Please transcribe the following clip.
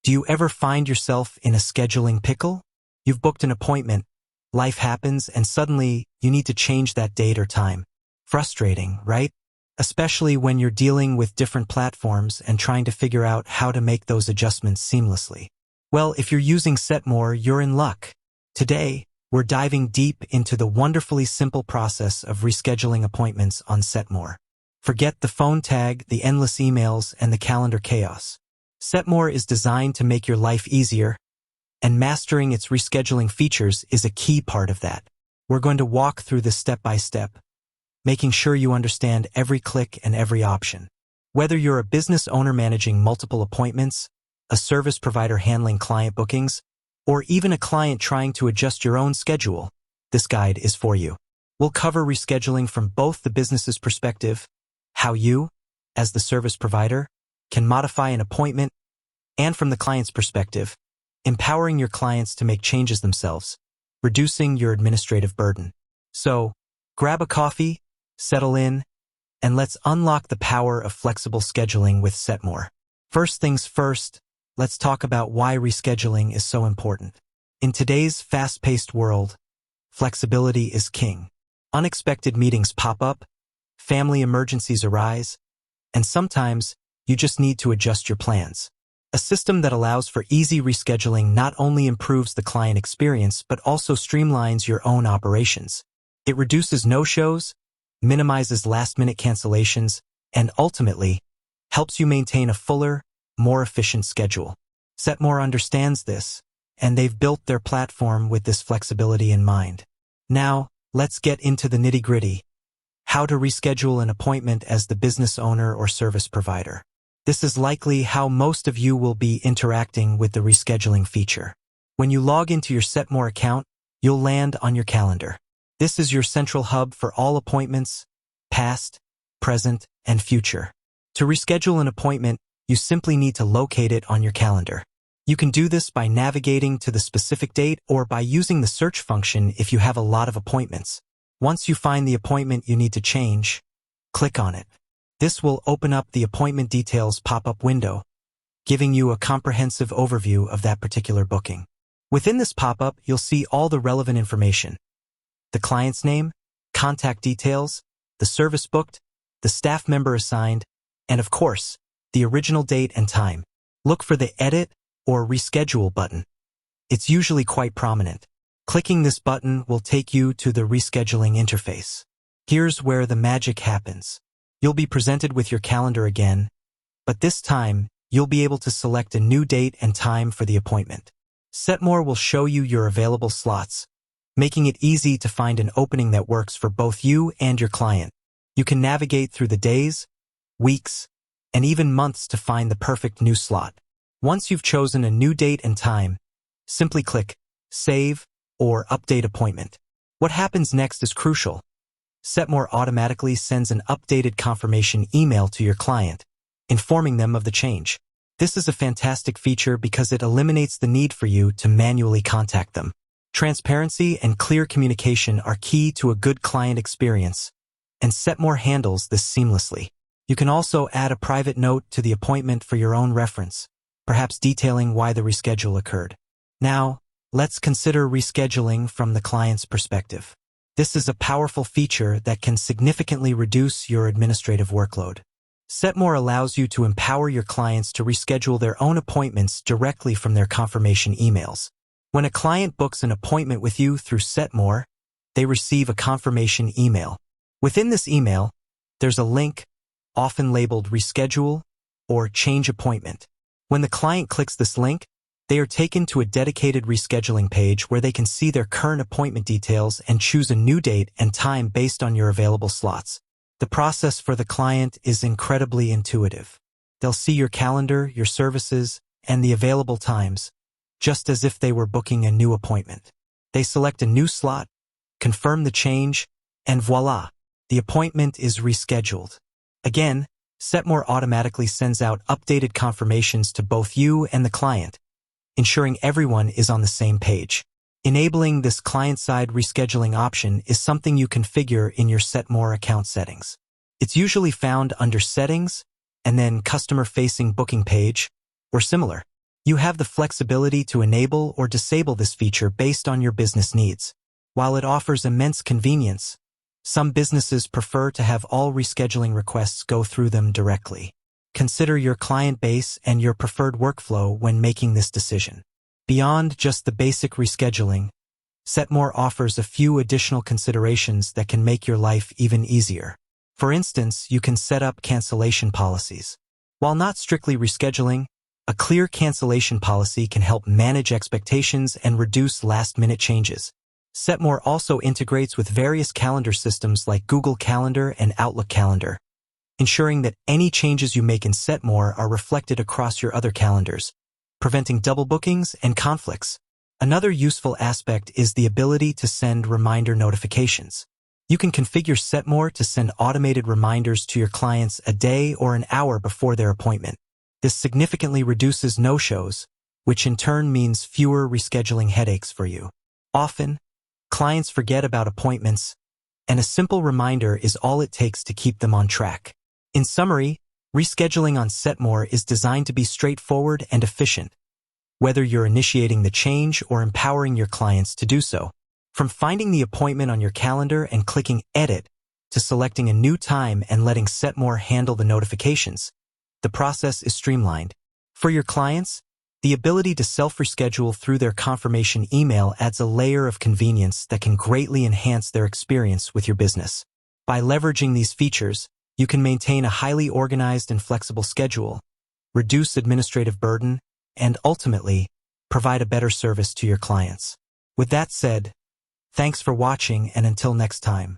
Do you ever find yourself in a scheduling pickle? You've booked an appointment, life happens, and suddenly you need to change that date or time. Frustrating, right? Especially when you're dealing with different platforms and trying to figure out how to make those adjustments seamlessly. Well, if you're using Setmore, you're in luck. Today, we're diving deep into the wonderfully simple process of rescheduling appointments on Setmore. Forget the phone tag, the endless emails, and the calendar chaos. Setmore is designed to make your life easier, and mastering its rescheduling features is a key part of that. We're going to walk through this step by step, making sure you understand every click and every option. Whether you're a business owner managing multiple appointments, a service provider handling client bookings, or even a client trying to adjust your own schedule, this guide is for you. We'll cover rescheduling from both the business's perspective, how you, as the service provider, can modify an appointment, and from the client's perspective, empowering your clients to make changes themselves, reducing your administrative burden. So, grab a coffee, settle in, and let's unlock the power of flexible scheduling with Setmore. First things first, let's talk about why rescheduling is so important. In today's fast-paced world, flexibility is king. Unexpected meetings pop up, family emergencies arise, and sometimes you just need to adjust your plans. A system that allows for easy rescheduling not only improves the client experience but also streamlines your own operations. It reduces no-shows, minimizes last-minute cancellations, and ultimately helps you maintain a fuller, more efficient schedule. Setmore understands this, and they've built their platform with this flexibility in mind. Now, let's get into the nitty-gritty. How to reschedule an appointment as the business owner or service provider. This is likely how most of you will be interacting with the rescheduling feature. When you log into your Setmore account, you'll land on your calendar. This is your central hub for all appointments, past, present, and future. To reschedule an appointment, you simply need to locate it on your calendar. You can do this by navigating to the specific date or by using the search function if you have a lot of appointments. Once you find the appointment you need to change, click on it. This will open up the appointment details pop-up window, giving you a comprehensive overview of that particular booking. Within this pop-up, you'll see all the relevant information: the client's name, contact details, the service booked, the staff member assigned, and of course, the original date and time. Look for the Edit or Reschedule button. It's usually quite prominent. Clicking this button will take you to the rescheduling interface. Here's where the magic happens. You'll be presented with your calendar again, but this time, you'll be able to select a new date and time for the appointment. Setmore will show you your available slots, making it easy to find an opening that works for both you and your client. You can navigate through the days, weeks, and even months to find the perfect new slot. Once you've chosen a new date and time, simply click Save or Update Appointment. What happens next is crucial. Setmore automatically sends an updated confirmation email to your client, informing them of the change. This is a fantastic feature because it eliminates the need for you to manually contact them. Transparency and clear communication are key to a good client experience, and Setmore handles this seamlessly. You can also add a private note to the appointment for your own reference, perhaps detailing why the reschedule occurred. Now, let's consider rescheduling from the client's perspective. This is a powerful feature that can significantly reduce your administrative workload. Setmore allows you to empower your clients to reschedule their own appointments directly from their confirmation emails. When a client books an appointment with you through Setmore, they receive a confirmation email. Within this email, there's a link, often labeled Reschedule or Change Appointment. When the client clicks this link, they are taken to a dedicated rescheduling page where they can see their current appointment details and choose a new date and time based on your available slots. The process for the client is incredibly intuitive. They'll see your calendar, your services, and the available times, just as if they were booking a new appointment. They select a new slot, confirm the change, and voila, the appointment is rescheduled. Again, Setmore automatically sends out updated confirmations to both you and the client, ensuring everyone is on the same page. Enabling this client-side rescheduling option is something you configure in your Setmore account settings. It's usually found under Settings and then Customer-Facing Booking Page, or similar. You have the flexibility to enable or disable this feature based on your business needs. While it offers immense convenience, some businesses prefer to have all rescheduling requests go through them directly. Consider your client base and your preferred workflow when making this decision. Beyond just the basic rescheduling, Setmore offers a few additional considerations that can make your life even easier. For instance, you can set up cancellation policies. While not strictly rescheduling, a clear cancellation policy can help manage expectations and reduce last-minute changes. Setmore also integrates with various calendar systems like Google Calendar and Outlook Calendar, ensuring that any changes you make in Setmore are reflected across your other calendars, preventing double bookings and conflicts. Another useful aspect is the ability to send reminder notifications. You can configure Setmore to send automated reminders to your clients a day or an hour before their appointment. This significantly reduces no-shows, which in turn means fewer rescheduling headaches for you. Often, clients forget about appointments, and a simple reminder is all it takes to keep them on track. In summary, rescheduling on Setmore is designed to be straightforward and efficient, whether you're initiating the change or empowering your clients to do so. From finding the appointment on your calendar and clicking Edit, to selecting a new time and letting Setmore handle the notifications, the process is streamlined. For your clients, the ability to self-reschedule through their confirmation email adds a layer of convenience that can greatly enhance their experience with your business. By leveraging these features, you can maintain a highly organized and flexible schedule, reduce administrative burden, and ultimately, provide a better service to your clients. With that said, thanks for watching, and until next time.